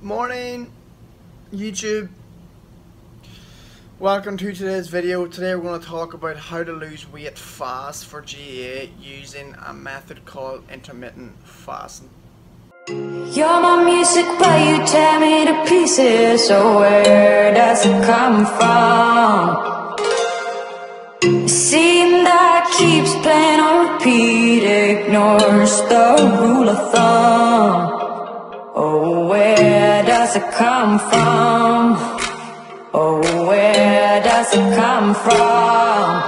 Morning YouTube, welcome to today's video. Today we're going to talk about how to lose weight fast for GAA using a method called intermittent fasting. You're my music, but you tear me to pieces. So where does it come from? The scene that keeps playing on repeat ignores the rule of thumb. Oh, where does it come from? Oh, where does it come from?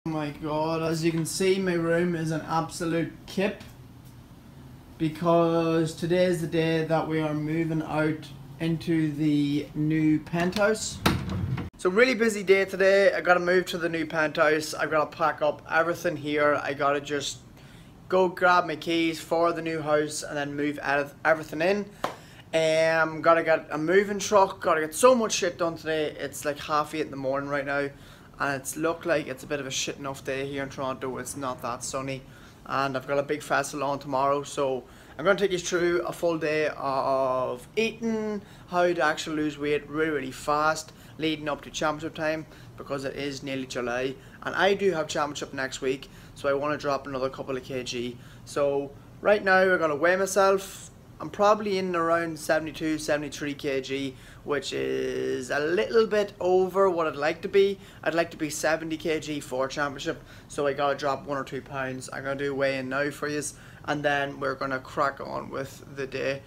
Oh my god, as you can see, my room is an absolute kip because today is the day that we are moving out into the new penthouse. So really busy day today. I gotta move to the new penthouse. I've gotta pack up everything here. I gotta just go grab my keys for the new house and then move everything in. Gotta get a moving truck. Gotta get so much shit done today. It's like 8:30 in the morning right now, and it's looked like it's a bit of a shit enough day here in Toronto. It's not that sunny, and I've got a big festival on tomorrow, so I'm going to take you through a full day of eating, how to actually lose weight really fast leading up to championship time, because it is nearly July and I do have championship next week, so I want to drop another couple of kg. So right now I'm going to weigh myself. I'm probably in around 72, 73 kg, which is a little bit over what I'd like to be. I'd like to be 70 kg for championship, so I gotta drop 1 or 2 pounds. I'm gonna do weigh-in now for you, and then we're gonna crack on with the day.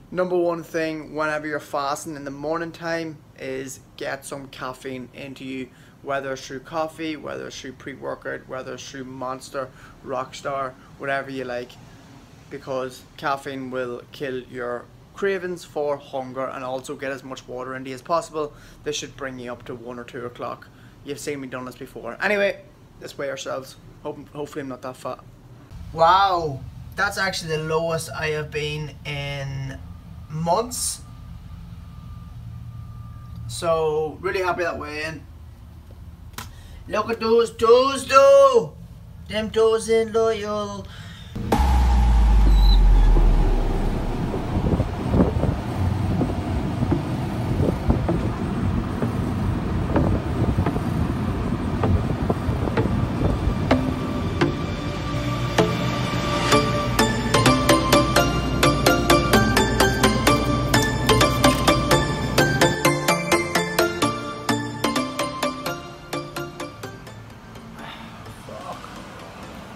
Number one thing whenever you're fasting in the morning time is get some caffeine into you, whether it's through coffee, whether it's through pre-workout, whether it's through Monster, Rockstar, whatever you like, because caffeine will kill your cravings for hunger and also get as much water into you as possible. This should bring you up to 1 or 2 o'clock. You've seen me done this before. Anyway, let's weigh ourselves. Hopefully I'm not that fat. Wow, that's actually the lowest I have been in months. So really happy that way in. Look at those toes though. Them toes ain't loyal.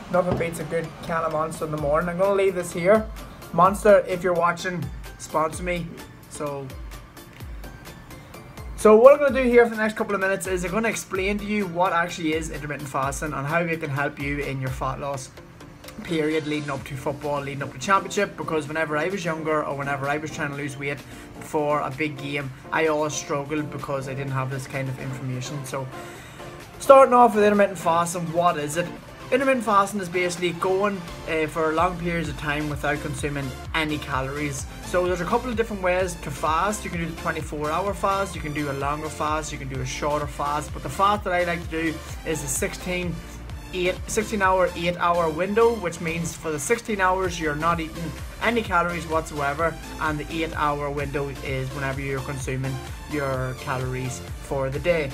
Nothing beats a good can of Monster in the morning. I'm going to leave this here. Monster, if you're watching, sponsor me. So what I'm going to do here for the next couple of minutes is I'm going to explain to you what actually is intermittent fasting and how it can help you in your fat loss period leading up to football, leading up to championship. Because whenever I was younger or whenever I was trying to lose weight for a big game, I always struggled because I didn't have this kind of information. So starting off with intermittent fasting, what is it? Intermittent fasting is basically going for long periods of time without consuming any calories. So there's a couple of different ways to fast. You can do the 24-hour fast, you can do a longer fast, you can do a shorter fast. But the fast that I like to do is a 16-hour, 8-hour window, which means for the 16 hours you're not eating any calories whatsoever, and the 8-hour window is whenever you're consuming your calories for the day.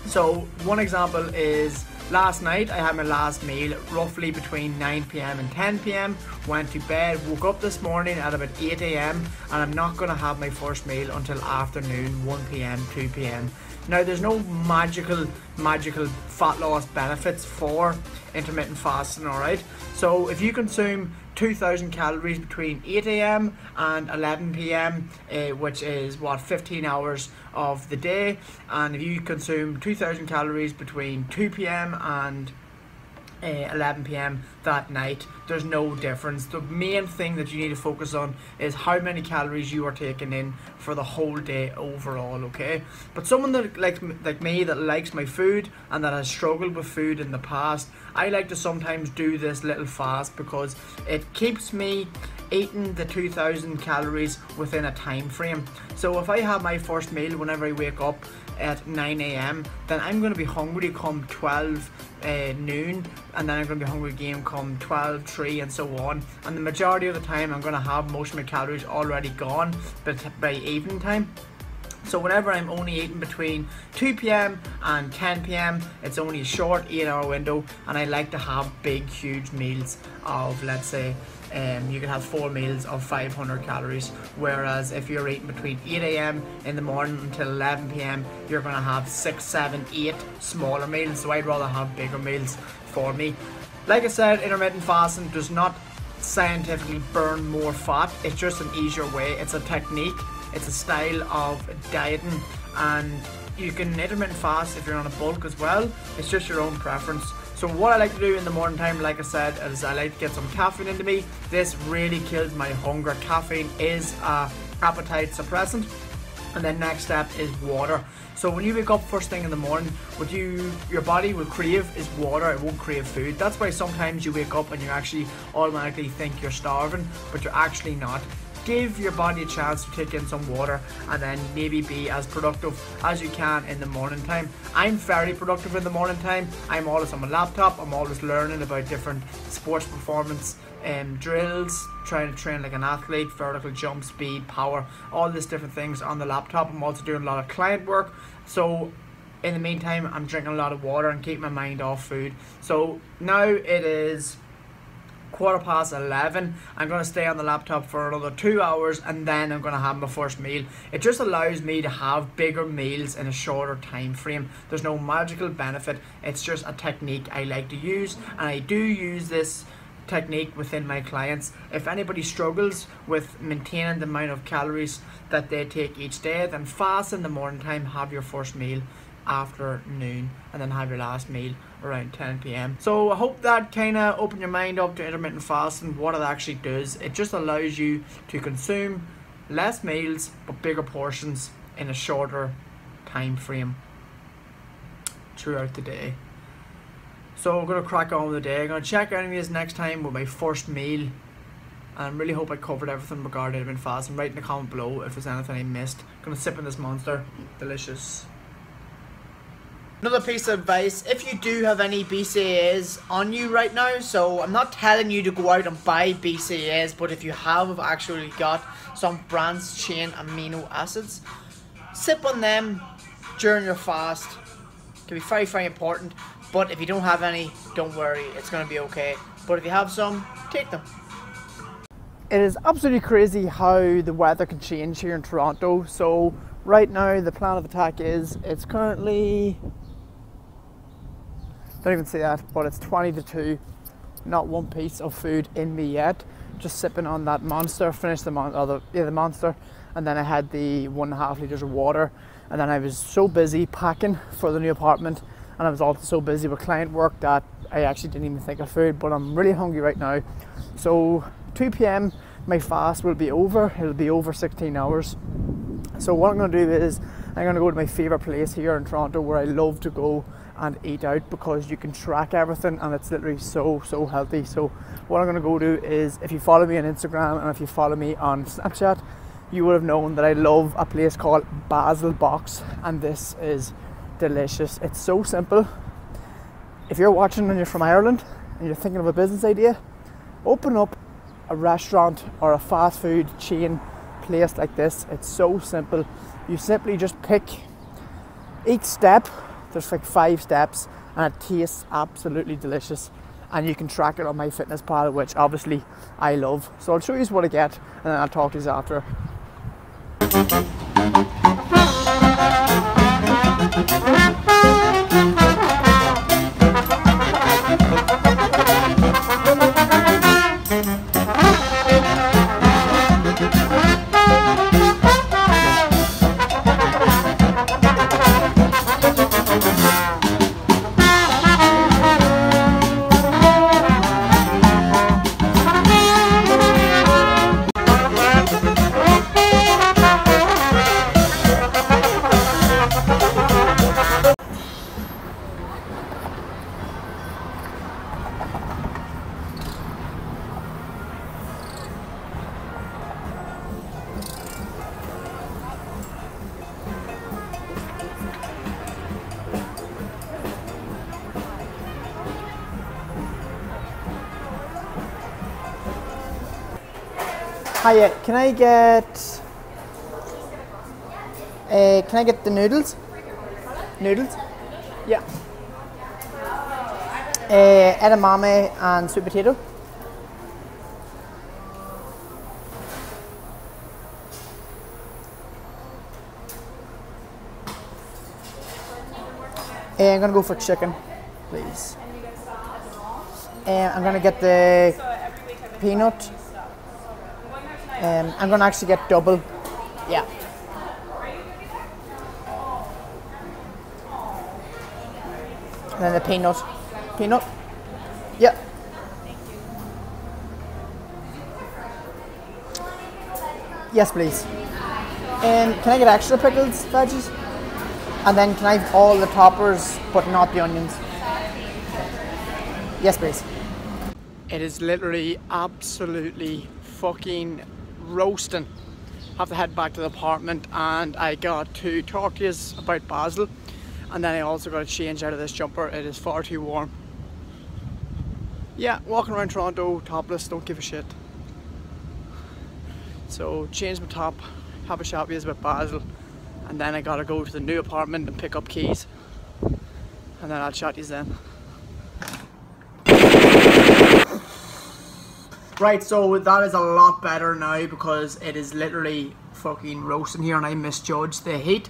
So one example is last night I had my last meal roughly between 9 PM and 10 PM, went to bed, woke up this morning at about 8 AM, and I'm not going to have my first meal until afternoon, 1 PM, 2 PM. Now there's no magical fat loss benefits for intermittent fasting, alright? So if you consume 2,000 calories between 8 AM and 11 PM, which is what, 15 hours of the day, and if you consume 2,000 calories between 2 PM and 11 PM that night, there's no difference. The main thing that you need to focus on is how many calories you are taking in for the whole day overall, okay? But someone that like me that likes my food and that has struggled with food in the past, I like to sometimes do this little fast because it keeps me eating the 2,000 calories within a time frame. So if I have my first meal whenever I wake up at 9 AM, then I'm going to be hungry come 12 noon, and then I'm going to be hungry again come 12, 3 and so on, and the majority of the time I'm going to have most of my calories already gone by evening time. So whenever I'm only eating between 2 PM and 10 PM, it's only a short 8-hour window, and I like to have big huge meals of, let's say, you can have 4 meals of 500 calories, whereas if you're eating between 8 AM in the morning until 11 PM, you're going to have 6, 7, 8 smaller meals. So I'd rather have bigger meals for me. Like I said, intermittent fasting does not scientifically burn more fat. It's just an easier way. It's a technique. It's a style of dieting, and you can intermittent fast if you're on a bulk as well. It's just your own preference. So what I like to do in the morning time, like I said, is I like to get some caffeine into me. This really kills my hunger. Caffeine is a appetite suppressant. And then next step is water. So when you wake up first thing in the morning, what your body will crave is water. It won't crave food. That's why sometimes you wake up and you actually automatically think you're starving, but you're actually not. Give your body a chance to take in some water, and then maybe be as productive as you can in the morning time. I'm very productive in the morning time. I'm always on my laptop. I'm always learning about different sports performance drills, trying to train like an athlete, vertical jump, speed, power, all these different things on the laptop. I'm also doing a lot of client work. So in the meantime, I'm drinking a lot of water and keeping my mind off food. So now it is 11:15. I'm going to stay on the laptop for another 2 hours, and then I'm going to have my first meal. It just allows me to have bigger meals in a shorter time frame. There's no magical benefit. It's just a technique I like to use, and I do use this technique within my clients. If anybody struggles with maintaining the amount of calories that they take each day, then fast in the morning time, have your first meal after noon, and then have your last meal around 10 PM. So I hope that kind of opened your mind up to intermittent fasting, what it actually does. It just allows you to consume less meals but bigger portions in a shorter time frame throughout the day. So I'm going to crack on with the day. I'm going to check anyways next time with my first meal, and I really hope I covered everything regarding intermittent fasting. Write in the comment below if there's anything I missed. I'm going to sip in this monster. Delicious. Another piece of advice, if you do have any BCAAs on you right now, so I'm not telling you to go out and buy BCAAs, but if you have actually got some branched chain amino acids, sip on them during your fast. It can be very, very important, but if you don't have any, don't worry, it's going to be okay. But if you have some, take them. It is absolutely crazy how the weather can change here in Toronto. So right now the plan of attack is, it's currently, don't even say that, but it's 20 to 2. Not one piece of food in me yet. Just sipping on that monster. Finished the monster, and then I had the 1.5 liters of water. And then I was so busy packing for the new apartment, and I was also so busy with client work that I actually didn't even think of food. But I'm really hungry right now. So 2 PM my fast will be over. It'll be over 16 hours. So what I'm going to do is, I'm going to go to my favourite place here in Toronto where I love to go and eat out, because you can track everything and it's literally so healthy. So what I'm going to go do is, if you follow me on Instagram and if you follow me on Snapchat, you would have known that I love a place called Basil Box, and this is delicious. It's so simple. If you're watching and you're from Ireland and you're thinking of a business idea, open up a restaurant or a fast food chain place like this. It's so simple. You simply just pick each step. There's like 5 steps, and it tastes absolutely delicious, and you can track it on MyFitnessPal, which obviously I love. So I'll show you what I get, and then I'll talk to you after. Hiya, can I get the noodles? Noodles? Yeah. Edamame and sweet potato. I'm gonna go for chicken, please. I'm gonna get the peanut. I'm gonna actually get double. Yeah. And then the peanut. Peanut? Yep. Yes, please. Can I get extra pickles, veggies? And then can I have all the toppers, but not the onions? Yes, please. It is literally absolutely fucking roasting. I have to head back to the apartment, and I got to talk to you about Basil. And then I also got to change out of this jumper. It is far too warm. Yeah, walking around Toronto topless, don't give a shit. So change my top, have a chat with you about Basil, and then I gotta go to the new apartment and pick up keys. And then I'll chat to you then. Right, so that is a lot better now because it is literally fucking roasting here and I misjudged the heat.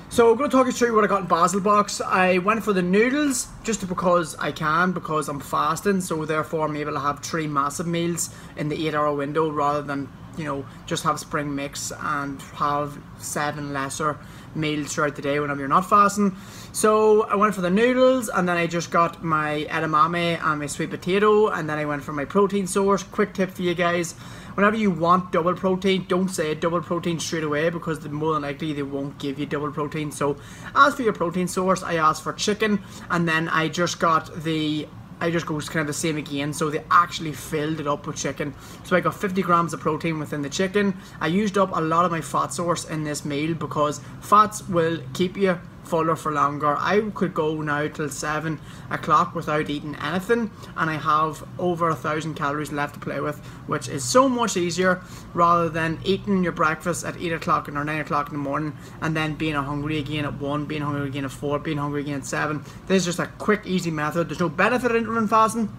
So I'm going to talk you through what I got in Basil Box. I went for the noodles just because I can, because I'm fasting, so therefore I'm able to have 3 massive meals in the 8-hour window rather than, you know, just have spring mix and have 7 lesser meals throughout the day whenever you're not fasting. So I went for the noodles, and then I just got my edamame and my sweet potato, and then I went for my protein source. Quick tip for you guys: whenever you want double protein, don't say double protein straight away, because more than likely they won't give you double protein. So as for your protein source, I asked for chicken, and then I just go kind of the same again, so they actually filled it up with chicken. So I got 50 grams of protein within the chicken. I used up a lot of my fat source in this meal because fats will keep you fuller for longer. I could go now till 7 o'clock without eating anything, and I have over 1,000 calories left to play with, which is so much easier rather than eating your breakfast at 8 o'clock or 9 o'clock in the morning and then being hungry again at 1, being hungry again at 4, being hungry again at 7. This is just a quick, easy method. There's no benefit in intermittent fasting.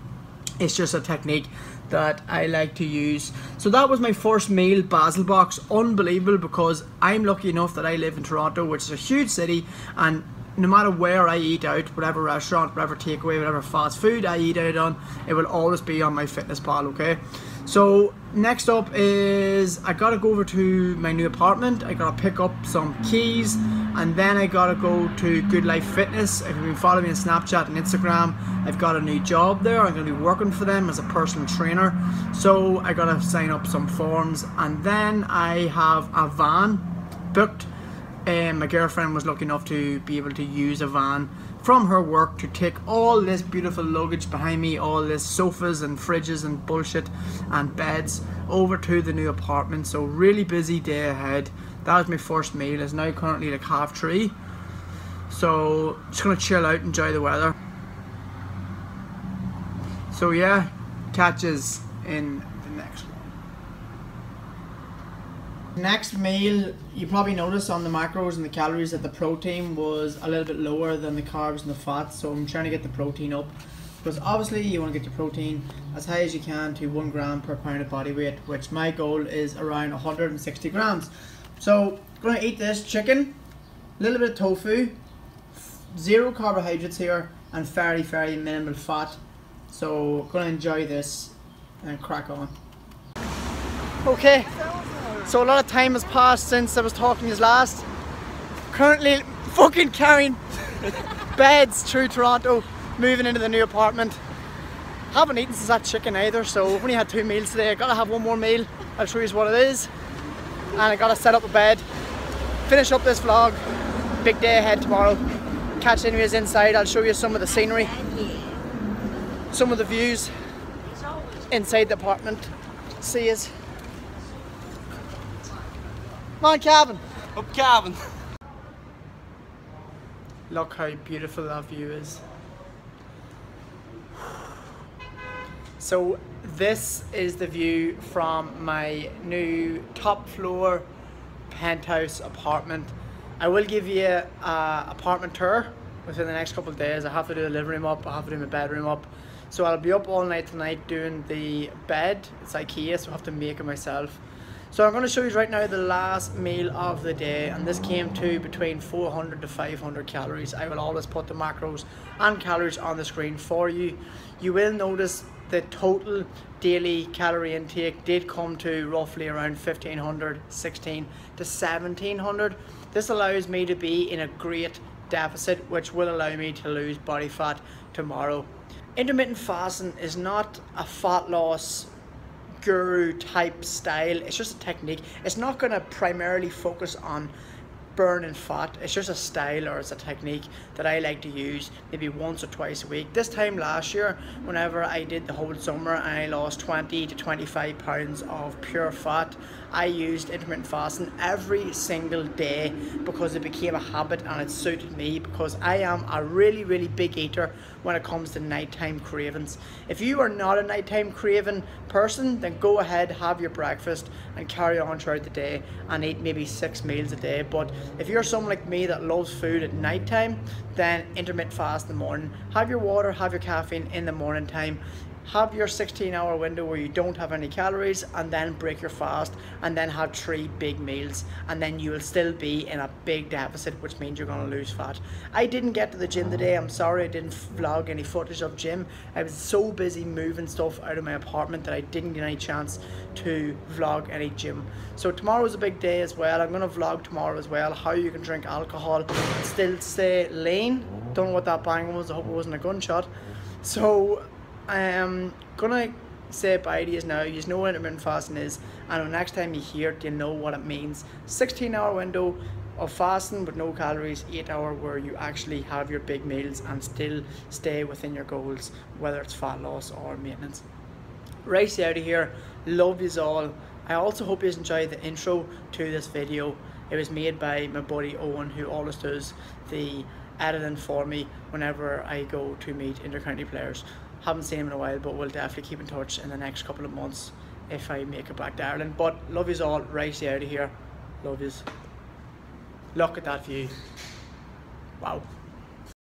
It's just a technique that I like to use. So that was my first meal, Basil Box. Unbelievable, because I'm lucky enough that I live in Toronto, which is a huge city, and no matter where I eat out, whatever restaurant, whatever takeaway, whatever fast food I eat out on, it will always be on MyFitnessPal, okay? So next up is I gotta go over to my new apartment. I gotta pick up some keys, and then I gotta go to Good Life Fitness. If you've been following me on Snapchat and Instagram, I've got a new job there. I'm gonna be working for them as a personal trainer. So I gotta sign up some forms, and then I have a van booked. My girlfriend was lucky enough to be able to use a van from her work to take all this beautiful luggage behind me, all this sofas and fridges and bullshit and beds, over to the new apartment. So really busy day ahead. That was my first meal. It's now currently like 3:30. So just gonna chill out, enjoy the weather. So yeah, catches in the next one. Next meal, you probably noticed on the macros and the calories that the protein was a little bit lower than the carbs and the fats, so I'm trying to get the protein up, because obviously you want to get your protein as high as you can to 1 gram per pound of body weight, which my goal is around 160 grams. So I'm going to eat this chicken, a little bit of tofu, 0 carbohydrates here, and very, very minimal fat. So I'm going to enjoy this and crack on. Okay. So a lot of time has passed since I was talking to you last. Currently fucking carrying beds through Toronto, moving into the new apartment. Haven't eaten since that chicken either, so I've only had 2 meals today. I gotta have one more meal. I'll show you what it is. And I gotta set up a bed, finish up this vlog. Big day ahead tomorrow. Catch anyways inside. I'll show you some of the scenery, some of the views inside the apartment. See yous. Come on, Calvin. Up, Calvin. Look how beautiful that view is. So this is the view from my new top floor penthouse apartment. I will give you a apartment tour within the next couple of days. I have to do the living room up, I have to do my bedroom up. So I'll be up all night tonight doing the bed. It's IKEA, so I have to make it myself. So I'm going to show you right now the last meal of the day, and this came to between 400 to 500 calories. I will always put the macros and calories on the screen for you. You will notice the total daily calorie intake did come to roughly around 1500, 16 to 1700. This allows me to be in a great deficit, which will allow me to lose body fat tomorrow. Intermittent fasting is not a fat loss guru type style. It's just a technique. It's not going to primarily focus on burning fat. It's just a style, or it's a technique that I like to use maybe once or twice a week. This time last year, whenever I did the whole summer and I lost 20 to 25 pounds of pure fat, I used intermittent fasting every single day because it became a habit and it suited me, because I am a really big eater when it comes to nighttime cravings. If you are not a nighttime craving person, then go ahead, have your breakfast and carry on throughout the day and eat maybe 6 meals a day. But if you're someone like me that loves food at nighttime, then intermittent fast in the morning. Have your water, have your caffeine in the morning time. Have your 16-hour window where you don't have any calories, and then break your fast, and then have 3 big meals, and then you will still be in a big deficit, which means you're going to lose fat. I didn't get to the gym today. I'm sorry I didn't vlog any footage of gym. I was so busy moving stuff out of my apartment that I didn't get any chance to vlog any gym. So tomorrow's a big day as well. I'm going to vlog tomorrow as well, how you can drink alcohol and still stay lean. Don't know what that bang was. I hope it wasn't a gunshot. So I'm gonna say bye to you now. You know what intermittent fasting is, and the next time you hear it, you know what it means. 16-hour window of fasting with no calories, 8-hour where you actually have your big meals and still stay within your goals, whether it's fat loss or maintenance. Right out of here. Love yous all. I also hope you enjoyed the intro to this video. It was made by my buddy Owen, who always does the editing for me whenever I go to meet intercounty players. Haven't seen him in a while, but we'll definitely keep in touch in the next couple of months if I make it back to Ireland. But love yous all. Right out of here. Love yous. Look at that view. Wow.